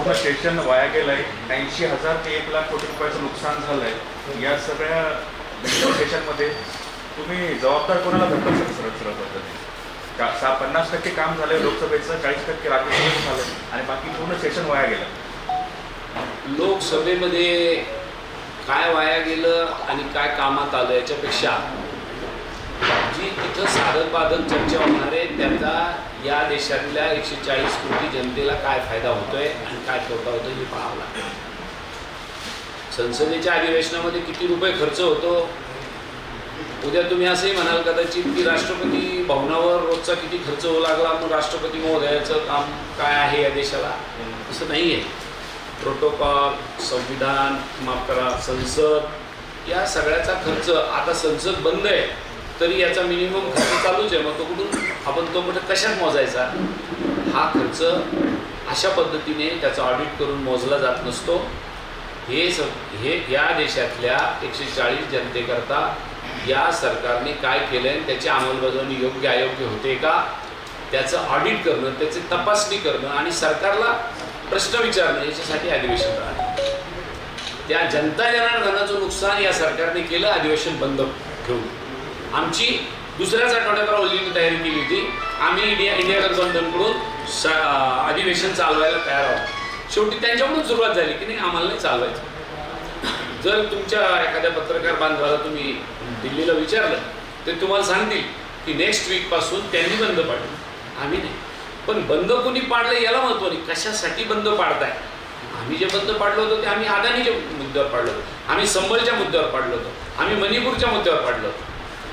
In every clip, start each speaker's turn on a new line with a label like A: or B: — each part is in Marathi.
A: पूर्ण स्टेशन वाया गेलंय, 80,000 ते 1,00,000 कोटी रुपयाचं नुकसान झालंय. या सगळ्या स्टेशनमध्ये तुम्ही जबाबदार कोणाला धरता सर? सरळ पद्धतीने 50% काम झालंय लोकसभेचं, 40% राज्यसभेचं झालंय आणि बाकी पूर्ण स्टेशन वाया गेलं.
B: लोकसभेमध्ये काय वाया गेलं आणि काय कामात आलं याच्यापेक्षा जी तिथं साधक बाधक चर्चा होणार आहे त्याचा या देशातल्या 140 कोटी जनतेला काय फायदा होतोय आणि काय तोटा होतोय हे पाहावं लागतं. संसदेच्या अधिवेशनामध्ये किती रुपये खर्च होतो, उद्या तुम्ही असंही म्हणाल कदाचित की राष्ट्रपती भवनावर रोजचा किती खर्च होऊ लागला, मग राष्ट्रपती महोदयाचं काम काय आहे या देशाला? असं नाही आहे. प्रोटोकॉल, संविधान, माफ करा, संसद, या सगळ्याचा खर्च, आता संसद बंद आहे तरी याचा मिनिमम खर्च चालूच आहे. मग तो कुठून आपण तो कुठे कशात मोजायचा? हा खर्च अशा पद्धतीने त्याचा ऑडिट करून मोजला जात नसतो. हे या देशातल्या 140 जनतेकरता या सरकारने काय केलं आहे, त्याची अंमलबजावणी योग्य अयोग्य होते का, त्याचं ऑडिट करणं, त्याची तपासणी करणं आणि सरकारला प्रश्न विचारणं, याच्यासाठी अधिवेशन राहणे. त्या जनता जनार्दनाचं नुकसान या सरकारने केलं अधिवेशन बंद ठेवून. आमची दुसऱ्याच आठवड्यात राहुलजींनी तयारी केली होती, आम्ही इंडिया गठबंधनकडून अधिवेशन चालवायला तयार आहोत. शेवटी त्यांच्याकडून सुरुवात झाली की नाही आम्हाला नाही चालवायचं. जर तुमच्या एखाद्या पत्रकार बांधवाला तुम्ही दिल्लीला विचारलं तर तुम्हाला सांगतील की नेक्स्ट वीकपासून त्यांनी बंद पाडलं, आम्ही नाही. पण बंद कोणी पाडलं याला महत्त्व नाही, कशासाठी बंद पाडताय. आम्ही जे बंद पाडलं होतं ते आम्ही अदानीच्या मुद्द्यावर पाडलं होतं, आम्ही संबलच्या मुद्द्यावर पाडलं होतं, आम्ही मणिपूरच्या मुद्द्यावर पाडलं होतं.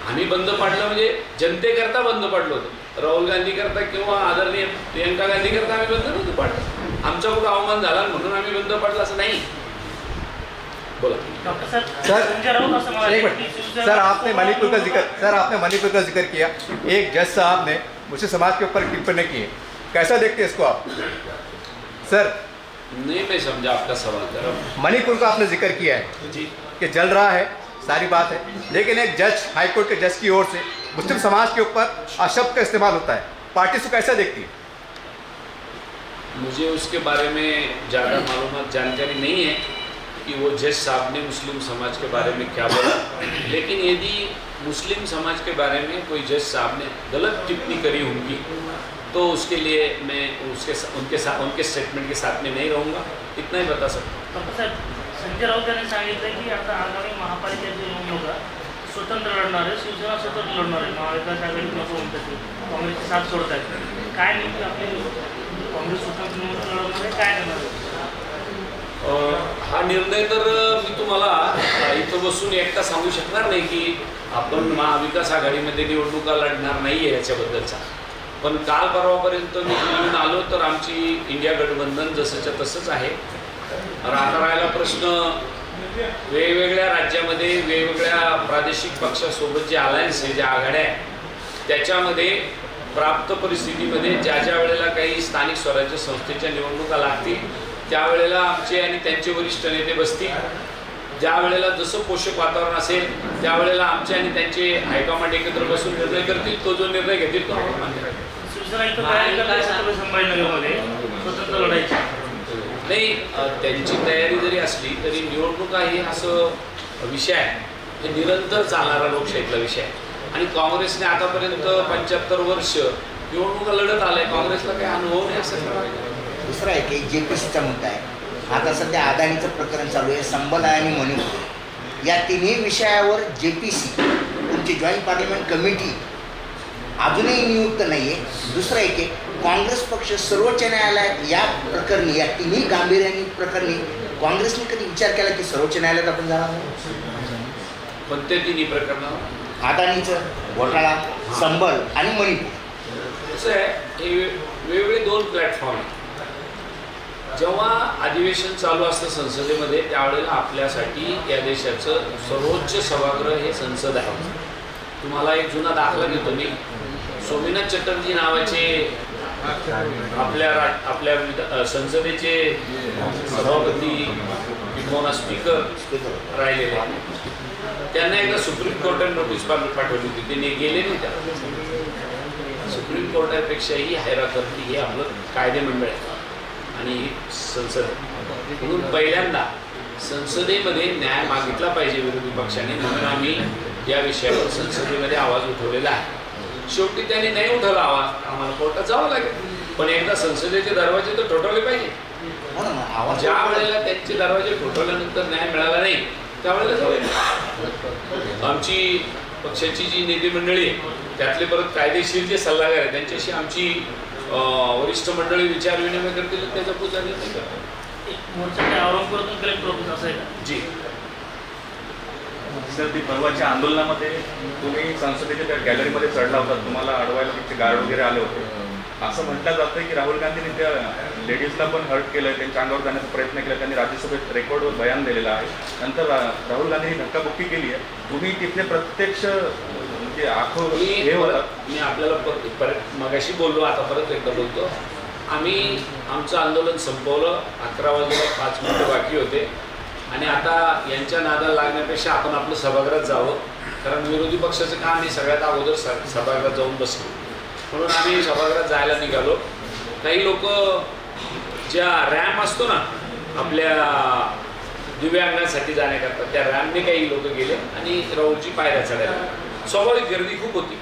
B: आम्ही बंद पाडलं म्हणजे जनतेकरता बंद पाडलं होतं. राहुल गांधी करता किंवा आदरणीय प्रियंका गांधी करता आम्ही बंद नव्हतं पाडलं. आमचा कुठं अवमान झाला म्हणून आम्ही बंद पाडलं असं नहीं. बोला
C: सर आपने मणिपुर का जिक्र किया, एक जज साहब ने मुस्लिम समाज के ऊपर टिप्पणी की है, कैसा देखते हैं इसको आप? सर
B: नहीं मैं समझा आपका सवाल जरा।
C: मणिपुर का आपने जिक्र किया है
B: जी
C: कि जल रहा है, सारी बात है, लेकिन एक जज, हाईकोर्ट के जज की ओर से मुस्लिम समाज के ऊपर अशब्द का इस्तेमाल होता है, पार्टी से कैसा देखती है?
B: मुझे उसके बारे में ज़्यादा मालूमात जानकारी नहीं है कि वो जज साहब ने मुस्लिम समाज के बारे में क्या बोला, लेकिन यदि मुस्लिम समाज के बारे में कोई जज साहब ने गलत टिप्पणी करी होगी तो उसके लिए मैं उनके स्टेटमेंट के साथ में नहीं रहूँगा, इतना ही बता सकता हूँ.
D: संजय राऊत यांनी सांगितलं की आता आगामी महापालिकेची निवडणुका स्वतंत्र लढणार आहे, शिवसेना स्वतंत्र लढणार आहे, महाविकास आघाडी नको म्हणतात, काँग्रेसची साथ सोडत आहेत. काय नेमकी आपली काँग्रेस स्वतंत्र निवडणूक लढवणार आहे, काय नेमकं?
B: हा निर्णय तर मी तुम्हाला इथं बसून एकटा सांगू शकणार नाही की आपण महाविकास आघाडीमध्ये निवडणुका लढणार नाही आहे याच्याबद्दलचा. पण काल परवापर्यंत मी येऊन आलो तर आमची इंडिया गठबंधन जसंच्या तसंच आहे. आता राहिला प्रश्न वेगवेगळ्या राज्यामध्ये वेगवेगळ्या प्रादेशिक पक्षासोबत जे अलायन्स आहे, ज्या आघाड्या आहेत, त्याच्यामध्ये प्राप्त परिस्थितीमध्ये ज्या ज्या वेळेला काही स्थानिक स्वराज्य संस्थेच्या निवडणुका लागतील त्यावेळेला आमचे आणि त्यांचे वरिष्ठ नेते बसतील. ज्या वेळेला जसं पोषक वातावरण असेल त्यावेळेला आमचे आणि त्यांचे हायकमांड एकत्र बसून निर्णय करतील. तो जो निर्णय घेतील तो आपण मान्य राहील.
D: स्वतंत्र लढायची
B: नाही, त्यांची तयारी जरी असली तरी निवडणुका ही असं विषय आहे, हे निरंतर चालणारा लोकशाहीतला विषय आहे. आणि काँग्रेसने आतापर्यंत 75 वर्ष निवडणुका लढत आलाय, काँग्रेसला काही अनुभव नाही असं.
E: दुसरा आहे की JPCचा मुद्दा आहे. आता सध्या अदानीचं प्रकरण चालू आहे, संबल आणि मणिपूर, या तिन्ही विषयावर JPC तुमची जॉईंट पार्लिमेंट कमिटी अजूनही नियुक्त नाही आहे. दुसरं आहे की काँग्रेस पक्ष सर्वोच्च न्यायालयात या प्रकरणी, या तिन्ही गांभीर्याने प्रकरणी काँग्रेसने कधी विचार केला की सर्वोच्च न्यायालयात आपण जाणार नाही?
B: कोणते तिन्ही प्रकरणावर?
E: अदानीचं घोटाळा, संबल आणि मणिपूर.
B: कसं आहे, हे वेगवेगळे 2 प्लॅटफॉर्म आहेत. जेव्हा अधिवेशन चालू असतं संसदेमध्ये त्यावेळेला आपल्यासाठी या देशाचं सर्वोच्च सभागृह हे संसद आहे. तुम्हाला एक जुना दाखला देतो मी. सोमनाथ चटर्जी नावाचे आपल्या संसदेचे सभापती किंवा स्पीकर राहिलेले, त्यांना एकदा सुप्रीम कोर्टाने नोटीस पाठवली होती, ते गेले नाही. त्या सुप्रीम कोर्टापेक्षाही हैराकर्ती हे आपलं कायदेमंडळ आहे आणि ही संसद आहे. म्हणून पहिल्यांदा संसदेमध्ये न्याय मागितला पाहिजे विरोधी पक्षाने, म्हणून आम्ही या विषयावर संसदेमध्ये आवाज उठवलेला आहे. शेवटी त्यांनी नाही उठवला आवाज, आम्हाला कोर्टात जावं लागेल. पण एकदा संसदेचे दरवाजे तर ठोठावले पाहिजे. ज्या वेळेला त्यांचे दरवाजे ठोठावल्यानंतर न्याय मिळाला नाही त्यावेळेला जाऊया. आमची पक्षाची जी नेते मंडळी आहे त्यातले परत कायदेशीर जे सल्लागार आहेत त्यांच्याशी आमची वरिष्ठ मंडळी विचार विनिमय करतील, त्याचा पुढचा निर्णय करतील.
D: औरंगाबादून कलेक्टर ऑफिस असं आहे का?
B: जी
A: सर, ती परवाच्या आंदोलनामध्ये तुम्ही संसदेच्या त्या गॅलरीमध्ये चढला होता, तुम्हाला अडवायला तिथे गार्ड वगैरे आले होते. असं म्हटलं जातं की राहुल गांधींनी त्या लेडीजला पण हर्ट केलं, त्यांच्या अंगावर जाण्याचा प्रयत्न केला, त्यांनी राज्यसभेत रेकॉर्डवर बयान दिलेलं आहे. नंतर राहुल गांधींनी धक्काबुक्की केली आहे. तुम्ही तिथले प्रत्यक्ष म्हणजे आखो हे होतात.
B: मी आपल्याला परत मगाशी बोललो, आता परत एकदा बोलतो. आम्ही आमचं आंदोलन संपवलं, 11 वाजेला 5 मिनिटं बाकी होते आणि आता यांच्या नादाला लागण्यापेक्षा आपण आपलं सभागृहात जावं, कारण विरोधी पक्षाचं काम हे सगळ्यात अगोदर सभागृहात जाऊन बसलो. म्हणून आम्ही सभागृहात जायला निघालो. काही लोक ज्या रॅम्प असतो ना आपल्या दिव्यांगांसाठी जाण्याकरता, त्या रॅम्पने काही लोक गेले आणि राहुलची पायऱ्या चढायला. स्वाभाविक गर्दी खूप होती.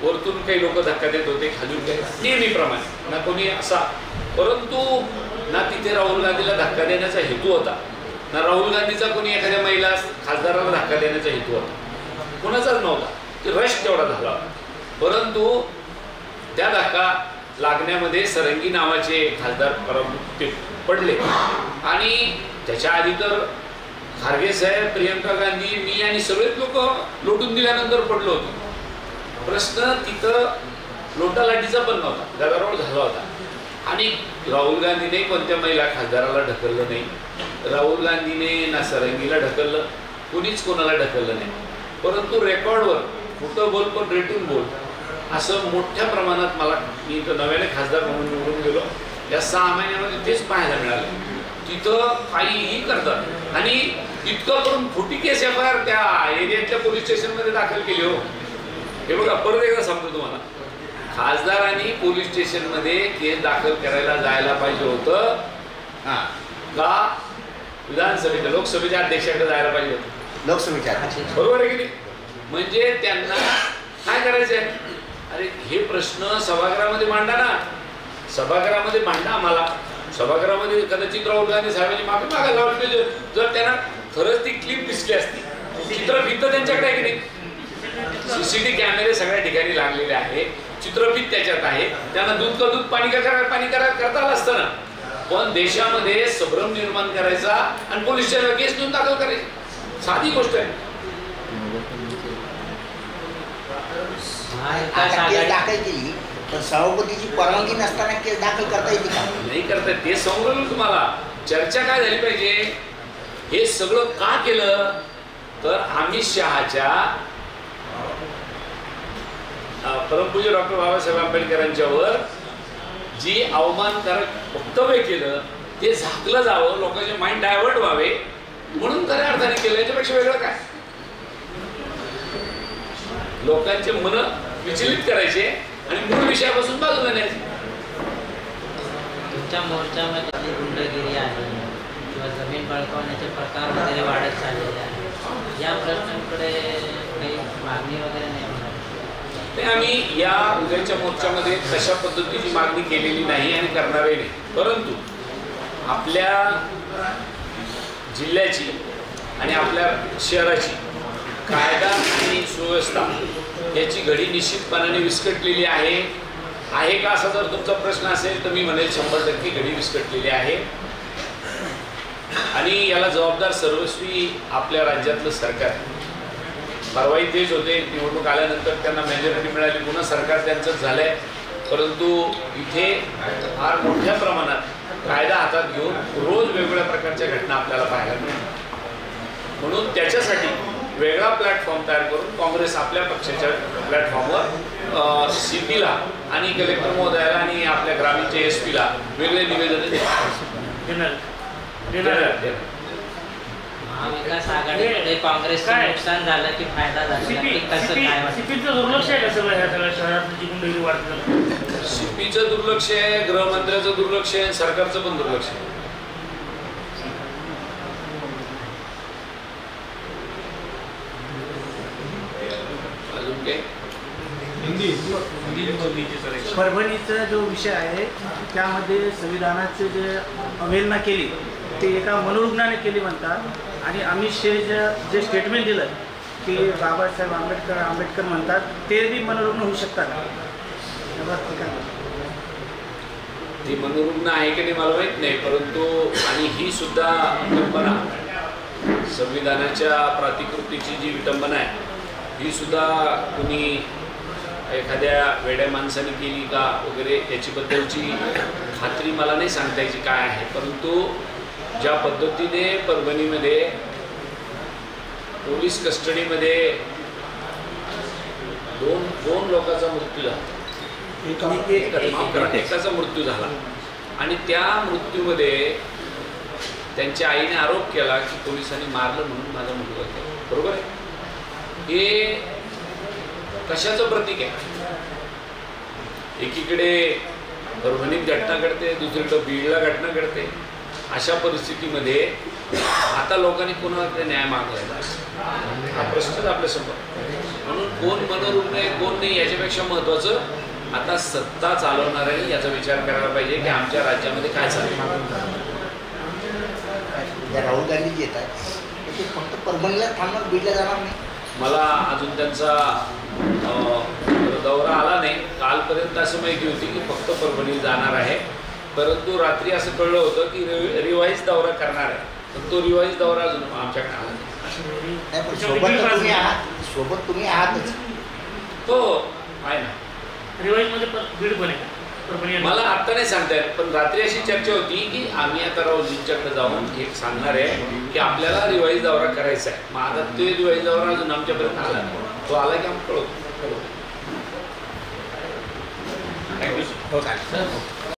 B: वरतून काही लोक धक्का देत होते, खालून काही, नेहमीप्रमाणे ना कोणी असा. परंतु ना तिथे राहुल गांधीला धक्का देण्याचा हेतू होता, ना राहुल गांधीचा कोणी एखाद्या महिला खासदाराला धक्का देण्याचा हेतू होता, कोणाचाच नव्हता. ते रश तेवढा झाला होता. परंतु त्या धक्का लागण्यामध्ये सरंगी नावाचे खासदार ते पडले आणि त्याच्या आधी तर खारगे साहेब, प्रियंका गांधी, मी आणि सगळेच लोक लोटून दिल्यानंतर पडलो होतो. प्रश्न तिथं लोटालाटीचा पण नव्हता, गदारोळ झाला होता. आणि राहुल गांधीने कोणत्या महिला खासदाराला ढकललं नाही, राहुल गांधीने ना सरंगीला ढकललं, कुणीच कोणाला ढकललं नाही. परंतु रेकॉर्डवर खोटं बोल पण रेटून बोल असं मोठ्या प्रमाणात मला, मी तर नव्याने खासदार म्हणून निवडून गेलो, या 6 महिन्यामध्ये तेच पाहायला मिळालं. तिथं काहीही करतात आणि इतकं करून खोटी केस FIR त्या एरियातल्या पोलीस स्टेशनमध्ये दाखल केली. हो, हे बघा, परत एकदा सांगतो तुम्हाला, खासदारांनी पोलीस स्टेशनमध्ये केस दाखल करायला जायला पाहिजे होतं का विधानसभेच्या लोकसभेच्या अध्यक्षाकडे जायला पाहिजे होतं?
E: लोकसभेच्या अध्यक्ष,
B: बरोबर आहे की नाही? म्हणजे त्यांना काय करायचं आहे? अरे हे प्रश्न सभागृहामध्ये मांडा ना, सभागृहामध्ये मांडा. आम्हाला सभागृहामध्ये कदाचित राहुल गांधी साहेबांची माफी मागायला लावली पाहिजे. जर त्यांना खरंच ती क्लिप दिसली असती, चित्रफित तर त्यांच्याकडे आहे की नाही? CCTV कॅमेरे सगळ्या ठिकाणी लागलेले आहे, चित्रफित त्याच्यात आहे. त्यांना दूध का दूध, पाणी का करता आलं असतं ना. पण देशामध्ये संभ्रम निर्माण करायचा आणि पोलीस स्टेशनला केस देऊन दाखल करायची, साधी गोष्ट आहे.
E: केस दाखल केली पण सभापतीची परवानगी नसताना केस दाखल करता येते का?
B: नाही करता येत. ते सांगू तुम्हाला. चर्चा काय झाली पाहिजे, हे सगळं का केलं तर अमित शहाच्या परमपूज्य डॉक्टर बाबासाहेब आंबेडकरांच्यावर जी अवमानकारक वक्तव्य केलं ते झाकलं जावं, लोकांचे माइंड डायव्हर्ट व्हावे म्हणून खऱ्या अर्थाने केलं. याच्यापेक्षा वेगळं काय? लोकांचे मन विचलित करायचे आणि मूळ विषयापासून बाजूला न्यायचे.
F: तुमच्या मोर्चामध्ये जी गुंडगिरी आहे किंवा जमीन बळकावण्याचे प्रकार वगैरे वाढत चाललेले आहे, या प्रश्नांकडे काही मागणी वगैरे नाही होणार?
B: आम्ही या उद्याच्या मोर्चामध्ये तशा पद्धतीची मागणी केलेली नाही आणि करणारही नाही. परंतु आपल्या जिल्ह्याची आणि आपल्या शहराची कायदा आणि सुव्यवस्था याची घडी निश्चितपणाने विस्कटलेली आहे का असा जर तुमचा प्रश्न असेल तर मी म्हणेल 100% घडी विस्कटलेली आहे. आणि याला जबाबदार सर्वस्वी आपल्या राज्यातलं सरकार आहे. परवाही तेच होते, निवडणूक आल्यानंतर त्यांना मेजॉरिटी मिळाली, पुन्हा सरकार त्यांचंच झालंय. परंतु इथे फार मोठ्या प्रमाणात कायदा हातात घेऊन रोज वेगवेगळ्या प्रकारच्या घटना आपल्याला पाहायला मिळतात. म्हणून त्याच्यासाठी वेगळा प्लॅटफॉर्म तयार करून काँग्रेस आपल्या पक्षाच्या प्लॅटफॉर्मवर CPला आणि कलेक्टर महोदयाला आणि आपल्या ग्रामीणच्या SP ला वेगळे निवेदन
D: देणार.
F: महाविकास आघाडीकडे काँग्रेसचं नुकसान झालं की फायदा झाला, कसं काय वाटतं?
D: CPचं दुर्लक्ष आहे का सगळं ह्या सगळ्या शहरातली जी गुंडगिरी वाढते?
B: सीपीचं दुर्लक्ष आहे, गृहमंत्र्याचं दुर्लक्ष आहे, सरकारचं पण दुर्लक्ष आहे. अजून काय?
G: परभणीचा जो विषय आहे त्यामध्ये संविधानाचे जे अवहेलना केली ते एका मनोरुग्णाने केली म्हणतात आणि अमित शहा जे स्टेटमेंट दिलं की बाबासाहेब आंबेडकर म्हणतात ते बी मनोरुग्ण होऊ शकतात.
B: ती मनोरुग्ण आहे की नाही मला माहीत नाही, परंतु आणि ही सुद्धा विटंबना संविधानाच्या प्रतिकृतीची जी विटंबना आहे ही सुद्धा कुणी एखाद्या वेड्या माणसाने केली का वगैरे याच्याबद्दलची खात्री मला नाही सांगता यायची काय आहे. परंतु ज्या पद्धतीने परभणीमध्ये पोलीस कस्टडीमध्ये दोन लोकांचा मृत्यू झाला, एकाचा मृत्यू झाला आणि त्या मृत्यूमध्ये त्यांच्या आईने आरोप केला की पोलिसांनी मारलं म्हणून माझा मुलगा केला. बरोबर आहे? हे कशाचं प्रतीक आहे? एकीकडे परभणीत घटना घडते, दुसरीकडे बीडला घटना घडते. अशा परिस्थितीमध्ये आता लोकांनी कोणाकडे न्याय मागायला हा प्रश्नच आपल्यासमोर. म्हणून कोण मनोरुग्ण आहे कोण नाही याच्यापेक्षा महत्त्वाचं आता सत्ता चालवणाऱ्यांनी याचा विचार करायला पाहिजे की आमच्या राज्यामध्ये काय चाललं.
E: राहुल गांधी येत आहेत ते फक्त परभणीला थांबणार, बीडला जाणार नाही.
B: मला अजून त्यांचा दौरा आला नाही. कालपर्यंत असं माहिती होती की फक्त परभणी जाणार आहे, परंतु रात्री असं कळलं होतं की रिवाईज दौरा करणार आहे. पण तो रिवाईज दौरा अजून आमच्याकडे आला नाही.
E: सोबत तुम्ही आहातच.
B: हो आहे ना.
D: रिवाईजमध्ये बीड पण आहे परभणी.
B: मला आत्ता नाही सांगता येत, पण रात्री अशी चर्चा होती की आम्ही आता राहुलजींच्याकडे जाऊन एक सांगणार आहे की आपल्याला रिवाईज दौरा करायचा आहे. मग आता ते रिवाईज दौरा अजून आमच्यापर्यंत आला नाही. तो आला की आम्ही कळवतो. थँक्यू.
C: हो.